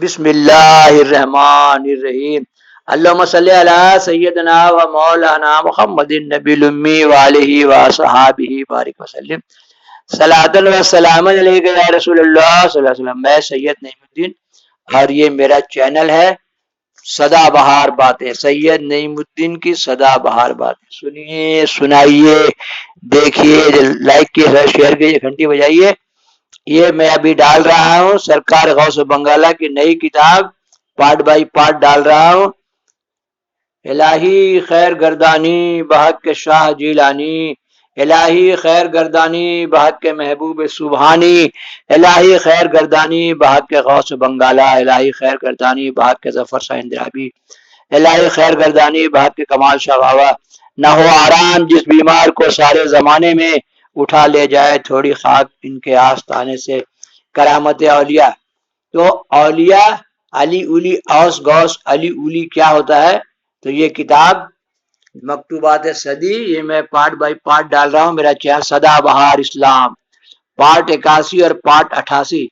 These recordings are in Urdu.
بسم اللہ الرحمن الرحیم اللہم صلی علی سیدنا و مولانا محمد النبی الامی وآلہ وصحابہ بارک وسلم صلاۃ و سلام علیکہ یا رسول اللہ صلی اللہ علیہ وسلم۔ میں سید نعیم الدین اور یہ میرا چینل ہے سدا بہار باتیں، سید نعیم الدین کی سدا بہار باتیں۔ سنیے، سنائیے، دیکھیے، لائک کیے، شیئر کیجیے، گھنٹی بجائیے۔ یہ میں ابھی ڈال رہا ہوں سرکار غوث بنگالہ کی نئی کتاب، پارٹ بائی پارٹ ڈال رہا ہوں۔ الہی خیر گردانی بحق کے شاہ جیلانی، الہی خیر گردانی بحق کے محبوب سبحانی، الہی خیر گردانی بحق کے غوث بنگالہ، الہی خیر گردانی بحق کے ظفر شاہ اندرابی، الہی خیر گردانی بحق کے کمال شاہ بابا۔ نہ ہو آرام جس بیمار کو سارے زمانے میں، اٹھا لے جائے تھوڑی خاک ان کے آستانے سے۔ کرامت اولیاء، تو اولیاء علی اولی اوس غوث علی اولی کیا ہوتا ہے؟ تو یہ کتاب مکتوبات صدی، یہ میں پارٹ بائی پارٹ ڈال رہا ہوں۔ میرا چینل سدا بہار اسلام، پارٹ 81 اور پارٹ 88۔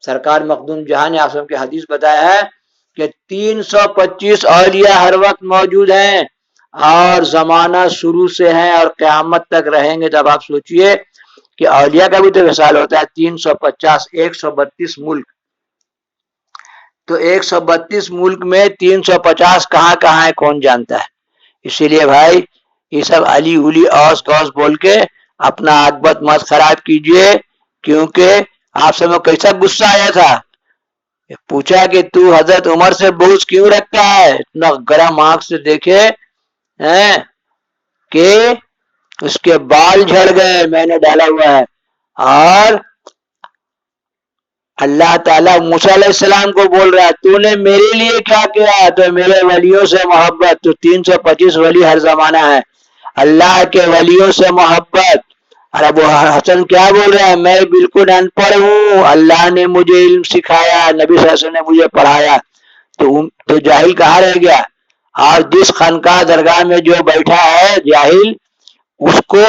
سرکار مخدوم جہاں نے آسم کے حدیث بتایا ہے کہ 325 اولیاء ہر وقت موجود ہیں اور زمانہ شروع سے ہیں اور قیامت تک رہیں گے۔ تب آپ سوچئے کہ اولیاء کا بھی تو وصال ہوتا ہے۔ 350 132 ملک، تو 132 ملک میں 350 کہاں کہاں ہے کون جانتا ہے؟ اسی لیے بھائی یہ سب علی اولی اوس غوث بول کے اپنا عاقبت مت خراب کیجئے، کیونکہ آپ سب کو کیسا غصہ آیا تھا، پوچھا کہ تو حضرت عمر سے بغض کیوں رکھتا ہے؟ اتنا گرم آنکھ سے دیکھے ہیں کہ اس کے بال جھڑ گئے، میں نے ڈالا ہوا ہے۔ اور اللہ تعالیٰ موسیٰ علیہ السلام کو بول رہا ہے تو نے میرے لیے کیا کیا؟ تو میرے ولیوں سے محبت۔ تو 325 ولی ہر زمانہ ہے، اللہ کے ولیوں سے محبت۔ اور ابو حسن کیا بول رہا ہے؟ میں بالکل ان پڑھ ہوں، اللہ نے مجھے علم سکھایا، نبی صلی اللہ علیہ وسلم نے مجھے پڑھایا، تو جاہل کہاں رہ گیا؟ اور جس خانقاہ درگاہ میں جو بیٹھا ہے جاہل، اس کو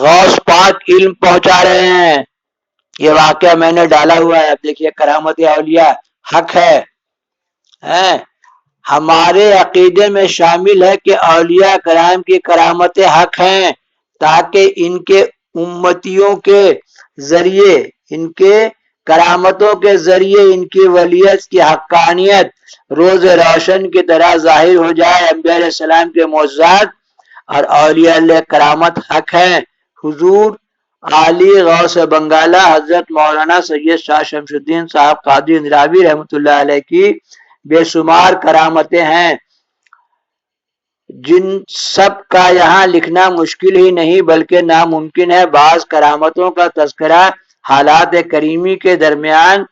غوث پاک علم پہنچا رہے ہیں۔ یہ واقعہ میں نے ڈالا ہوا ہے، اب دیکھیے کرامت اولیاء حق ہے۔ ہمارے عقیدے میں شامل ہے کہ اولیاء کرام کی کرامت حق ہیں، تاکہ ان کے امتیوں کے ذریعے، ان کے کرامتوں کے ذریعے ان کی ولیت کی حقانیت روز روشن کی طرح ظاہر ہو جائے۔ انبیاء علیہ السلام کے معجزات اور اولیاء اللہ کرامت حق ہیں۔ حضور عالی غوث بنگالہ حضرت مولانا سید شاہ شمس الدین صاحب قادری اندرابی رحمۃ اللہ علیہ کی بے شمار کرامتیں ہیں، جن سب کا یہاں لکھنا مشکل ہی نہیں بلکہ ناممکن ہے۔ بعض کرامتوں کا تذکرہ حالات کریمی کے درمیان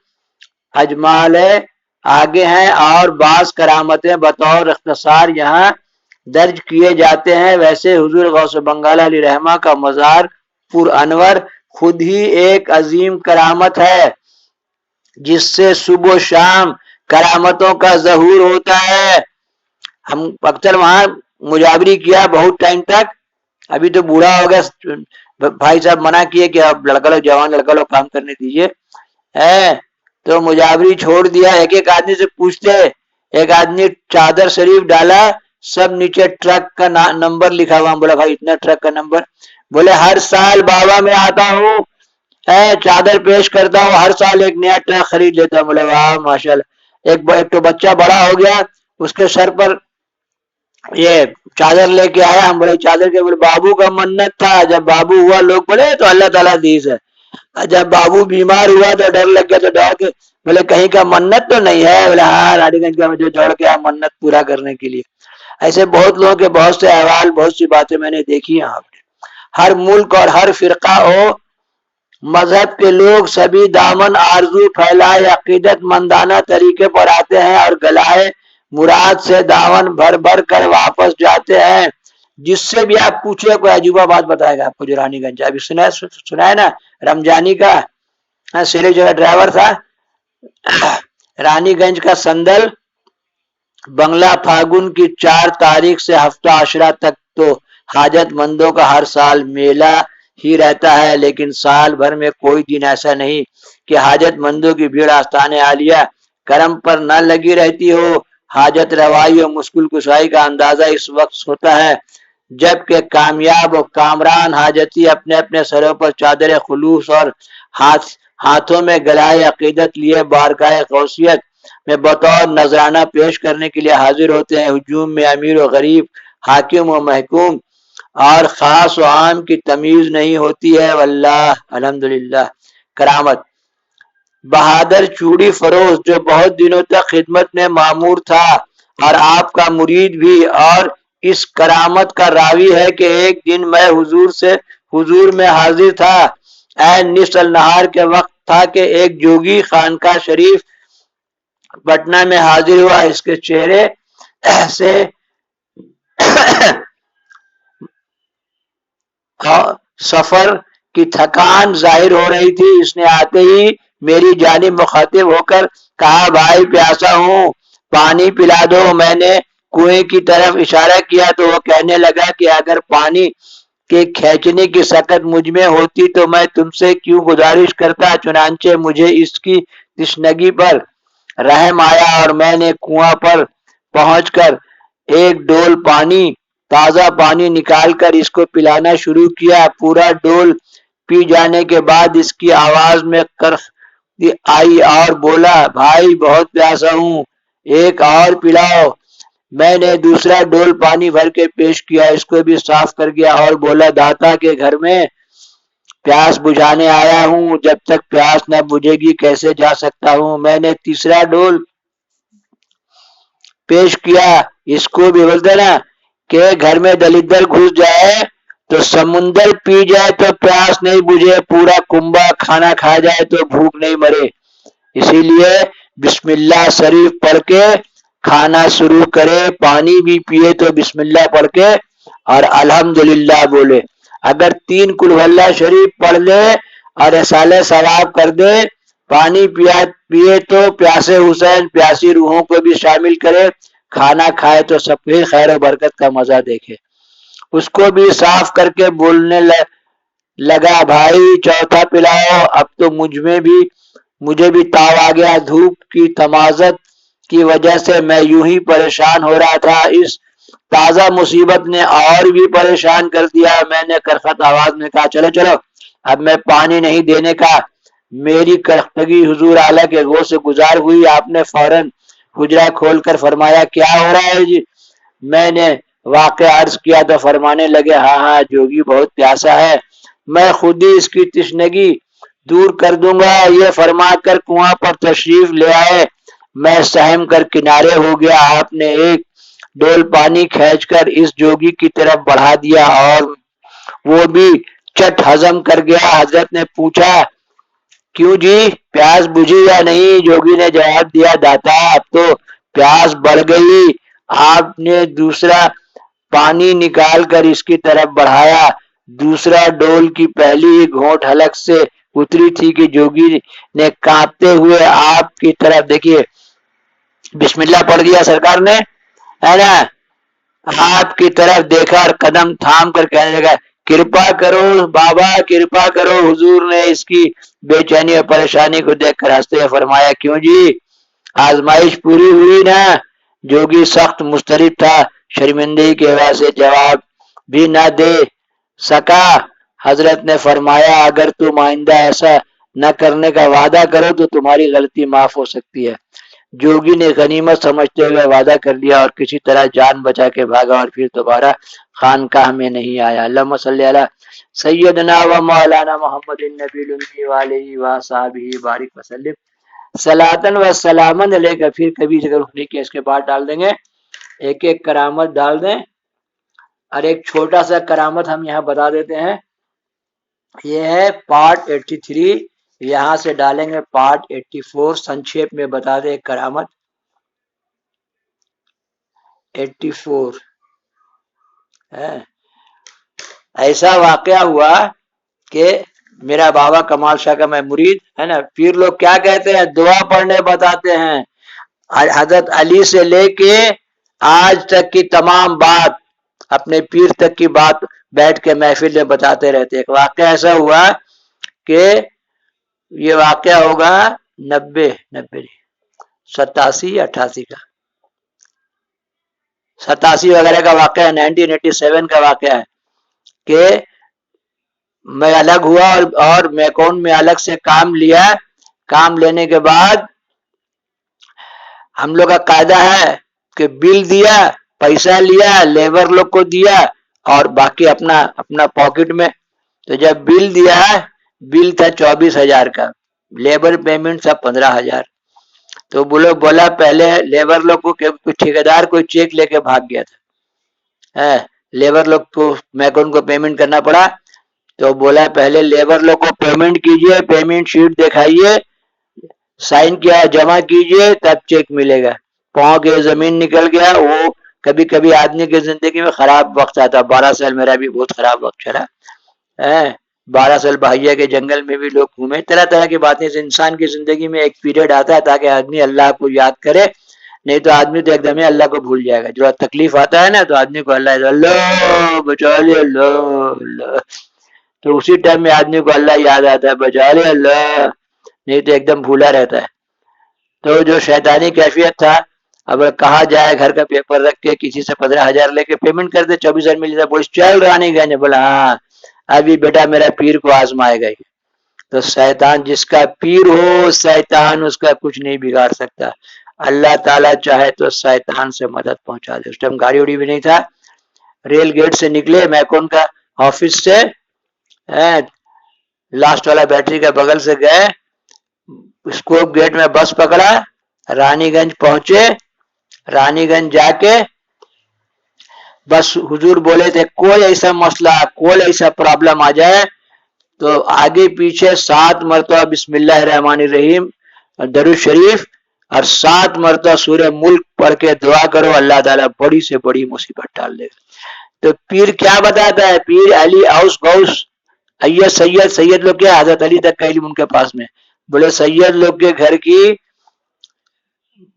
اجمال آگے ہیں، اور بعض کرامتیں بطور اختصار یہاں درج کیے جاتے ہیں۔ ویسے حضور غوث بنگالہ علیہ رحمہ کا مزار پر انور خود ہی ایک عظیم کرامت ہے، جس سے صبح و شام کرامتوں کا ظہور ہوتا ہے۔ ہم اکثر وہاں مجاوری کیا بہت ٹائم تک، ابھی تو بوڑھا ہو گیا، بھائی صاحب منع کیے کہ اب لڑکا لوگ، جوان لڑکا لوگ کام کرنے دیجیے، تو مجاوری چھوڑ دیا۔ ایک ایک آدمی سے پوچھتے، ایک آدمی چادر شریف ڈالا، سب نیچے ٹرک کا نمبر لکھا ہوا، بولا بھائی اتنا ٹرک کا نمبر؟ بولے ہر سال بابا میں آتا ہوں، چادر پیش کرتا ہوں، ہر سال ایک نیا ٹرک خرید لیتا ہوں۔ بولے واہ ماشاءاللہ۔ ایک تو بچہ بڑا ہو گیا، اس کے سر پر یہ چادر لے کے آیا، ہم بولے چادر کے؟ بولے بابو کا منت تھا، جب بابو ہوا لوگ بولے تو اللہ تعالیٰ دیس ہے، جب بابو بیمار ہوا تو ڈر لگ گیا، تو ڈر کے بولے کہیں کا منت تو نہیں ہے؟ بولے ہاں رانی گنج کا جو جوڑ کے منت پورا کرنے کے لیے۔ ایسے بہت لوگوں کے بہت سے احوال، بہت سی باتیں میں نے دیکھی ہیں۔ ہر ملک اور ہر فرقہ ہو، مذہب کے لوگ سبھی دامن آرزو پھیلائے عقیدت مندانہ طریقے پر آتے ہیں اور گلائے مراد سے دامن بھر بھر کر واپس جاتے ہیں۔ جس سے بھی آپ پوچھے کوئی عجوبہ بات بتائے گا آپ کو۔ جو رانی گنج ابھی سنا ہے نا رمضانی کا، سیلے جگہ ڈرائیور تھا، رانی گنج کا سندل بنگلہ پھاگن کی 4 تاریخ سے ہفتہ عشرہ تک تو حاجت مندوں کا ہر سال میلہ ہی رہتا ہے، لیکن سال بھر میں کوئی دن ایسا نہیں کہ حاجت مندوں کی بھیڑ آستان عالیہ کرم پر نہ لگی رہتی ہو۔ حاجت روائی اور مشکل کشائی کا اندازہ اس وقت ہوتا ہے جبکہ کامیاب و کامران حاجتی اپنے اپنے سروں پر چادر خلوص اور ہاتھوں میں گلائے عقیدت لیے بارگاہ غوثیت میں بطور نذرانہ پیش کرنے کے لیے حاضر ہوتے ہیں۔ ہجوم میں امیر و غریب، حاکم و محکوم اور خاص و عام کی تمیز نہیں ہوتی ہے۔ واللہ الحمدللہ۔ کرامت: بہادر چوڑی فروش جو بہت دنوں تک خدمت میں مامور تھا اور آپ کا مرید بھی، اور اس کرامت کا راوی ہے کہ ایک دن میں حضور میں حاضر تھا۔ نصف النہار کے وقت تھا کہ ایک جوگی خانقاہ شریف پٹنہ میں حاضر ہوا۔ اس کے چہرے سے سفر کی تھکان ظاہر ہو رہی تھی۔ اس نے آتے ہی میری جانب مخاطب ہو کر کہا، بھائی پیاسا ہوں، پانی پلا دو۔ میں نے کنویں کی طرف اشارہ کیا تو وہ کہنے لگا کہ اگر پانی کے کھینچنے کی سکت مجھ میں ہوتی تو میں تم سے کیوں گزارش کرتا۔ چنانچہ مجھے اس کی تشنگی پر رحم آیا اور میں نے کنواں پر پہنچ کر ایک ڈول پانی، تازہ پانی نکال کر اس کو پلانا شروع کیا۔ پورا ڈول پی جانے کے بعد اس کی آواز میں کرخی آئی اور بولا، بھائی بہت پیاسا ہوں، ایک اور پلاؤ۔ میں نے دوسرا ڈول پانی بھر کے پیش کیا، اس کو بھی صاف کر گیا اور بولا، داتا کے گھر میں پیاس بجھانے آیا ہوں، جب تک پیاس نہ بجھے گی کیسے جا سکتا ہوں۔ میں نے تیسرا ڈول پیش کیا، اس کو بھی بولتے نا کہ گھر میں دلدر گھس جائے تو سمندر پی جائے تو پیاس نہیں بجھے، پورا کنبا کھانا کھا جائے تو بھوک نہیں مرے، اسی لیے بسم اللہ شریف پڑھ کے کھانا شروع کرے، پانی بھی پیے تو بسم اللہ پڑھ کے اور الحمدللہ بولے۔ اگر 3 قل اللہ شریف پڑھ لے اور رسالہ ثواب کر دے، پانی پیے تو پیاسے حسین پیاسی روحوں کو بھی شامل کرے، کھانا کھائے تو سب کے خیر و برکت کا مزہ دیکھے۔ اس کو بھی صاف کر کے بولنے لگا، بھائی چوتھا پلاؤ۔ اب تو مجھے بھی تاؤ آ گیا، دھوپ کی تمازت کی وجہ سے میں یوں ہی پریشان ہو رہا تھا، اس تازہ مصیبت نے اور بھی پریشان کر دیا۔ میں نے کرخت آواز میں کہا، چلو چلو، اب میں پانی نہیں دینے کا۔ میری کرختگی حضور اعلیٰ کے غور سے گزار ہوئی۔ آپ نے فوراً حجرہ کھول کر فرمایا، کیا ہو رہا ہے جی؟ میں نے واقعہ عرض کیا تو فرمانے لگے، ہاں جوگی بہت پیاسا ہے، میں خود ہی اس کی تشنگی دور کر دوں گا۔ یہ فرما کر کنواں پر تشریف لے آئے۔ میں سہم کر کنارے ہو گیا۔ آپ نے ایک ڈول پانی کھینچ کر اس جوگی کی طرف بڑھا دیا اور وہ بھی چٹ ہضم کر گیا۔ حضرت نے پوچھا، کیوں جی، پیاس بجھی یا نہیں؟ جوگی نے جواب دیا، داتا اب تو پیاس بڑھ گئی۔ آپ نے دوسرا پانی نکال کر اس کی طرف بڑھایا۔ دوسرا ڈول کی پہلی ہی گھونٹ حلق سے اتری تھی کہ جوگی نے کانپتے ہوئے آپ کی طرف دیکھیے بسم اللہ پڑھ دیا سرکار نے، ہے نا، آپ کی طرف دیکھا اور قدم تھام کر کہنے لگا، کرپا کرو بابا، کرپا کرو۔ حضور نے اس کی بے چینی اور پریشانی کو دیکھ کر ہنستے ہوئے فرمایا، کیوں جی، آزمائش پوری ہوئی نا؟ جوگی سخت مضطرب تھا، شرمندگی کی وجہ سے جواب بھی نہ دے سکا۔ حضرت نے فرمایا، اگر تم آئندہ ایسا نہ کرنے کا وعدہ کرو تو تمہاری غلطی معاف ہو سکتی ہے۔ جوگی نے غنیمت سمجھتے ہوئے وعدہ کر لیا اور کسی طرح جان بچا کے بھاگا اور پھر دوبارہ خانقاہ میں نہیں آیا۔ اللہم صلی علی سیدنا و مولانا محمد النبی الامی وآلہ وصحبہ بارک وسلم صلاۃ و سلاما علیک۔ پھر کبھی اگر اٹھنے کی اس کے بعد ڈال دیں گے، ایک ایک کرامت ڈال دیں، اور ایک چھوٹا سا کرامت ہم یہاں بتا دیتے ہیں، یہ ہے پارٹ 83، یہاں سے ڈالیں گے پارٹ 84، سنکھیپ میں بتا دیں کرامت 84 ہے۔ ایسا واقعہ ہوا کہ میرا بابا کمال شاہ کا میں مرید ہے نا، پیر لوگ کیا کہتے ہیں، دعا پڑھنے بتاتے ہیں۔ حضرت علی سے لے کے آج تک کی تمام بات، اپنے پیر تک کی بات بیٹھ کے محفل میں بتاتے رہتے۔ ایک واقعہ ایسا ہوا کہ یہ واقعہ ہوگا 90 87 یا 88 کا 87 وغیرہ کا واقعہ ہے، 1987 کا واقعہ ہے کہ میں الگ ہوا اور میکون میں الگ سے کام لیا. کام لینے کے بعد ہم لوگ کا قاعدہ ہے کہ بل دیا، پیسہ لیا، لیبر لوگ کو دیا اور باقی اپنا اپنا پاکٹ میں. تو جب بل دیا، بل تھا 24,000 کا، لیبر پیمنٹ تھا 15,000. تو بولا پہلے لیبر لوگ کو ٹھیکیدار کوئی چیک لے کے بھاگ گیا تھا، لیبر لوگ کو میکون کو پیمنٹ کرنا پڑا. تو بولا پہلے لیبر لوگ کو پیمنٹ کیجئے، پیمنٹ شیٹ دکھائیے، سائن کیا جمع کیجئے، تب چیک ملے گا. پاؤں کے زمین نکل گیا. وہ کبھی کبھی آدمی کی زندگی میں خراب وقت آتا. 12 سال میرا بھی بہت خراب وقت چلا. 12 سال بھائیہ کے جنگل میں بھی لوگ گھومے. طرح طرح کی باتیں. انسان کی زندگی میں ایک پیریڈ آتا ہے تاکہ آدمی اللہ کو یاد کرے، نہیں تو آدمی تو ایک دم اللہ کو بھول جائے گا. جو تکلیف آتا ہے نا تو آدمی کو اللہ بچا لے، اللہ، تو اسی ٹائم میں آدمی کو اللہ یاد آتا ہے، بچا لے اللہ، نہیں تو ایک دم بھولا رہتا ہے. تو جو شیطانی کیفیت تھا، اب کہا جائے گھر کا پیپر رکھ کے کسی سے 15,000 لے کے پیمنٹ کر دے، 24,000 مل جاتا. پولیس چل رانی گئے، بولا ہاں ابھی بیٹا میرا پیر کو آزمائے گا. تو شیطان جس کا پیر ہو، شیطان اس کا کچھ نہیں بگاڑ سکتا. اللہ تعالیٰ چاہے تو شیطان سے مدد پہنچا دے. اس ٹائم گاڑی وڑی بھی نہیں تھا. ریل گیٹ سے نکلے میکون کا آفس سے، لاسٹ والا بیٹری کا بغل سے گئے، اسکوپ گیٹ میں بس پکڑا، رانی گنج پہنچے. رانی گنج جا کے بس حضور بولے تھے کوئی ایسا مسئلہ، کوئی ایسا پرابلم آ جائے تو آگے پیچھے 7 مرتبہ بسم اللہ الرحمن الرحیم درود شریف اور 7 مرتبہ سورہ ملک پڑھ کے دعا کرو، اللہ تعالیٰ بڑی سے بڑی مصیبت ڈال دے گا. تو پیر کیا بتاتا ہے؟ پیر علی اوس غوث ایت سید لوگ کیا حضرت علی تک کا علم ان کے پاس میں. بولے سید لوگ کے گھر کی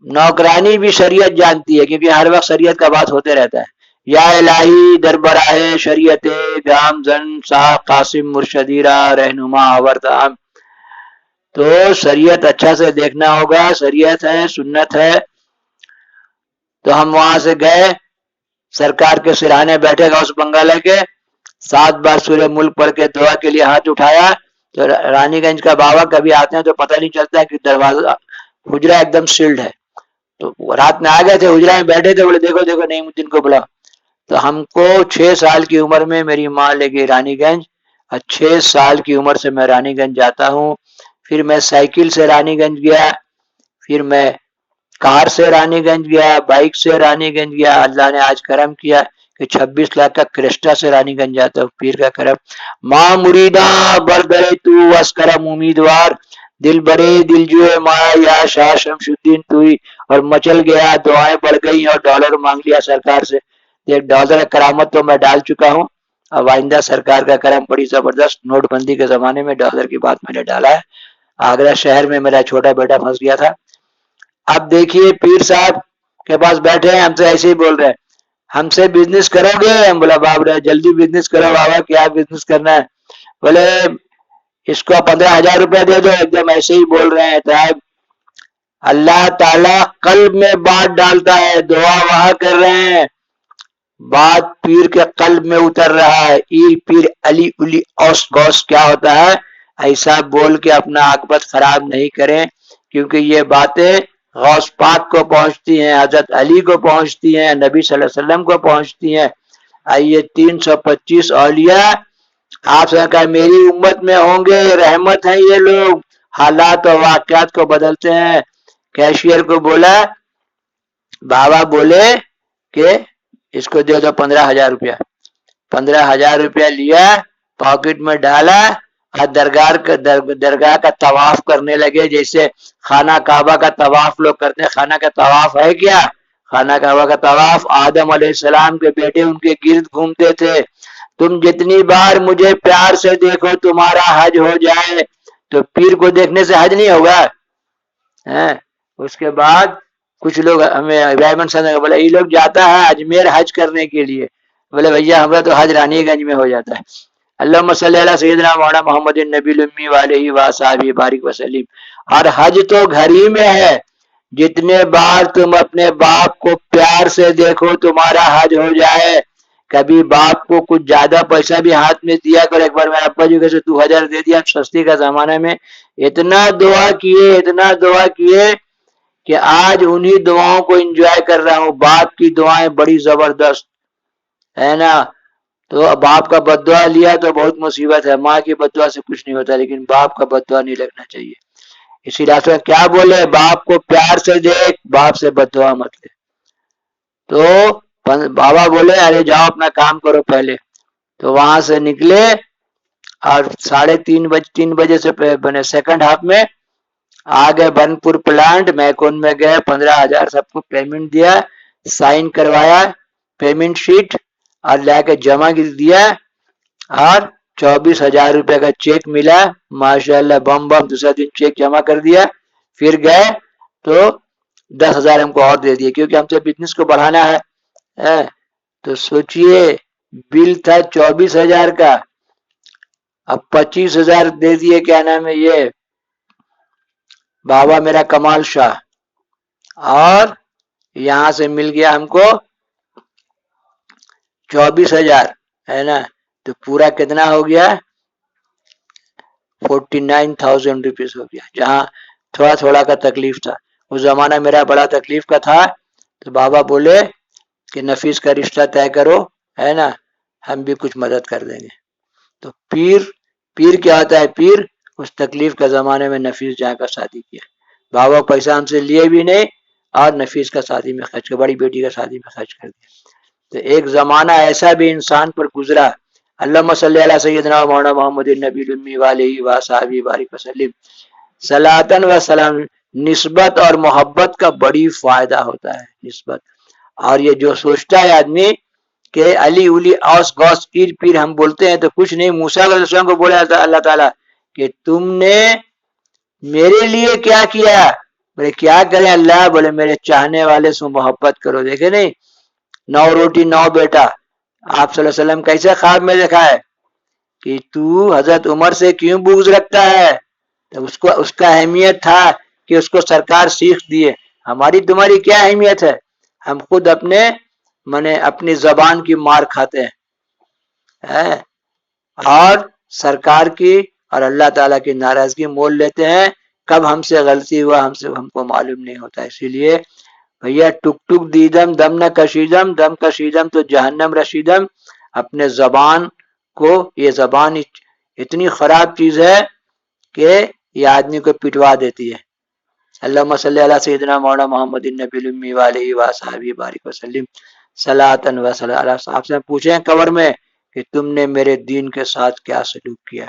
نوکرانی بھی شریعت جانتی ہے، کیونکہ ہر وقت شریعت کا بات ہوتے رہتا ہے. یا الہی دربراہ شریعت گام زن صاحب قاسم مرشدیرہ رہنما آورتام. تو شریعت اچھا سے دیکھنا ہوگا، شریعت ہے، سنت ہے. تو ہم وہاں سے گئے، سرکار کے سرہانے بیٹھے گا اس بنگالہ کے، 7 بار سورہ ملک پڑھ کے دعا کے لیے ہاتھ اٹھایا. تو رانی گنج کا بابا کبھی آتے ہیں تو پتہ نہیں چلتا ہے کہ دروازہ حجرہ ایک دم سیلڈ ہے. تو رات میں آ گئے تھے، حجرہ میں بیٹھے تھے، بولے دیکھو دیکھو نہیں مدین کو بلا. تو ہم کو 6 سال کی عمر میں میری ماں لے گئی رانی گنج، اور 6 سال کی عمر سے میں رانی گنج جاتا ہوں. پھر میں سائیکل سے رانی گنج گیا، پھر میں کار سے رانی گنج گیا، بائک سے رانی گنج گیا. اللہ نے آج کرم کیا کہ 26 لاکھ کا کرسٹا سے رانی گنج جاتا ہوں. پیر کا کرم. ماں مریدہ بردرے تو اسکرم امیدوار، دل برے دل جوئے مایا یا شاہ شمس الدین توئی. اور مچل گیا، دعائیں بڑھ گئی اور ڈالر مانگ لیا سرکار سے. $1 کرامت تو میں ڈال چکا ہوں، اب آئندہ سرکار کا کرم بڑی زبردست. نوٹ بندی کے زمانے میں $1 کی بات میں نے ڈالا ہے. آگرہ شہر میں میرا چھوٹا بیٹا پھنس گیا تھا. اب دیکھیے پیر صاحب کے پاس بیٹھے ہیں، ہم سے ایسے ہی بول رہے ہیں ہم سے بزنس کرو گے؟ ہم بولا باپ رے جلدی بزنس کرو بابا، کیا بزنس کرنا ہے؟ بولے اس کو 15,000 روپے دے دو. ایک دم ایسے ہی بول رہے ہیں. صاحب اللہ تعالیٰ قلب میں بات ڈالتا ہے، دعا وہاں کر رہے ہیں، بات پیر کے قلب میں اتر رہا ہے. پیر علی الی اوس غوث کیا ہوتا ہے؟ ایسا بول کے اپنا عاقبت خراب نہیں کریں، کیونکہ یہ باتیں غوث پاک کو پہنچتی ہیں، حضرت علی کو پہنچتی ہیں، نبی صلی اللہ علیہ وسلم کو پہنچتی ہیں. آئیے 325 اولیاء آپ سے کہا میری امت میں ہوں گے، رحمت ہیں یہ لوگ، حالات و واقعات کو بدلتے ہیں. کیشیئر کو بولا، بابا بولے کہ اس کو دے دو 15,000 روپیہ. 15,000 روپیہ لیا، پاکٹ میں ڈالا اور درگاہ کا طواف کرنے لگے. جیسے خانہ کعبہ کا طواف لوگ کرتے ہیں. خانہ کا طواف ہے کیا؟ خانہ کعبہ کا طواف آدم علیہ السلام کے بیٹے ان کے گرد گھومتے تھے. تم جتنی بار مجھے پیار سے دیکھو تمہارا حج ہو جائے. تو پیر کو دیکھنے سے حج نہیں ہوگا. اس کے بعد کچھ لوگ ہمیں ابراہیم صاحب نے بولا یہ لوگ جاتا ہے اجمیر حج کرنے کے لیے. بولے بھیا ہمارا تو حج رانی گنج میں ہو جاتا ہے. اللہم صلی علی سیدنا مولانا محمد النبی الامی وعلیہ وصحبہ بارک وسلم. اور حج تو گھر ہی میں ہے. جتنے بار تم اپنے باپ کو پیار سے دیکھو تمہارا حج ہو جائے. کبھی باپ کو کچھ زیادہ پیسہ بھی ہاتھ میں دیا کرو. ایک بار میں ابا جی کو 2000 دے دیا سستی کا زمانے میں. اتنا دعا کیے کہ آج انہی دعاؤں کو انجوائے کر رہا ہوں. باپ کی دعائیں بڑی زبردست ہے نا. تو باپ کا بد دعا لیا تو بہت مصیبت ہے. ماں کی بد دعا سے کچھ نہیں ہوتا, لیکن باپ کا بد دعا نہیں لگنا چاہیے. اسی لیے کیا بولے, باپ کو پیار سے دیکھ, باپ سے بد دعا مت لے. تو بابا بولے ارے جاؤ اپنا کام کرو پہلے. تو وہاں سے نکلے اور 3:30 بجے سے بنے سیکنڈ ہاف میں آگے بنپور پلانٹ میکون میں گئے. 15,000 سب کو پیمنٹ دیا, سائن کروایا پیمنٹ شیٹ اور لے کے جمع دیا, اور 24,000 روپے کا چیک ملا. ماشاءاللہ بم بم. دوسرا دن چیک جمع کر دیا. پھر گئے تو 10,000 ہم کو اور دے دیے, کیونکہ ہم سے بزنس کو بڑھانا ہے. تو سوچئے بل تھا 24,000 کا, اب 25,000 دے دیے. کیا نام ہے یہ بابا میرا کمال شاہ, اور یہاں سے مل گیا ہم کو 24,000 ہے نا. تو پورا کتنا ہو گیا, 49,000 روپیز ہو گیا. جہاں تھوڑا تھوڑا کا تکلیف تھا, اس زمانہ میرا بڑا تکلیف کا تھا. تو بابا بولے کہ نفیس کا رشتہ طے کرو ہے نا, ہم بھی کچھ مدد کر دیں گے. تو پیر کیا ہوتا ہے, پیر اس تکلیف کا زمانے میں نفیس جہاں کا شادی کیا. بابا پیسہ ہم سے لیے بھی نہیں, اور نفیس کا شادی میں خرچ کر, بڑی بیٹی کا شادی میں خرچ کر دیا. تو ایک زمانہ ایسا بھی انسان پر گزرا. اللہم صلی علی سیدنا مولانا محمد النبی الامی وآلہ وصحبہ بارک وسلم. صلاۃ و سلام. نسبت اور محبت کا بڑی فائدہ ہوتا ہے, نسبت. اور یہ جو سوچتا ہے آدمی کہ علی اولی اوس غوث پیر ہم بولتے ہیں, تو کچھ نہیں. موسیٰ علیہ السلام کو بولا اللہ تعالیٰ کہ تم نے میرے لیے کیا کیا. بولے کیا کریں اللہ, بولے میرے چاہنے والے سے محبت کرو. دیکھے نہیں, 9 روٹی 9 بیٹا. آپ صلی اللہ علیہ وسلم کیسے خواب میں دیکھا ہے کہ تو حضرت عمر سے کیوں بغض رکھتا ہے. تو اس کا اہمیت تھا کہ اس کو سرکار سیکھ دیے. ہماری تمہاری کیا اہمیت ہے, ہم خود اپنی زبان کی مار کھاتے ہیں, اور سرکار کی اور اللہ تعالیٰ کی ناراضگی مول لیتے ہیں. کب ہم سے غلطی ہوا ہم کو معلوم نہیں ہوتا. اسی لیے بھیا ٹک ٹک دیدم دم نہ کشیدم, دم کشیدم تو جہنم رسیدم. اپنے زبان کو, یہ زبان اتنی خراب چیز ہے کہ یہ آدمی کو پٹوا دیتی ہے. اللہم صلی علی سیدنا مولانا محمد النبی الامی وآلہ وصحبہ بارک وسلم. صلاۃ و سلام. آپ سے پوچھیں قبر میں کہ تم نے میرے دین کے ساتھ کیا سلوک کیا.